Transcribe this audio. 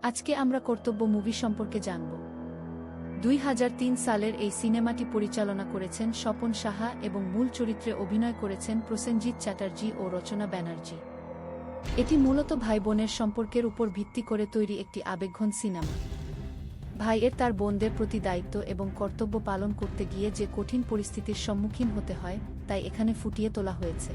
আজকে আমরা কর্তব্য মুভি সম্পর্কে জানব। 2003 সালের এই সিনেমাটি পরিচালনা করেছেন স্বপন সাহা এবং মূল চরিত্রে অভিনয় করেছেন প্রসেনজিৎ চ্যাটার্জি ও রচনা ব্যানার্জি। এটি মূলত ভাই বোনের সম্পর্কের উপর ভিত্তি করে তৈরি একটি আবেগঘন সিনেমা। ভাইয়ের তার বোনদের প্রতি দায়িত্ব এবং কর্তব্য পালন করতে গিয়ে যে কঠিন পরিস্থিতির সম্মুখীন হতে হয়, তাই এখানে ফুটিয়ে তোলা হয়েছে।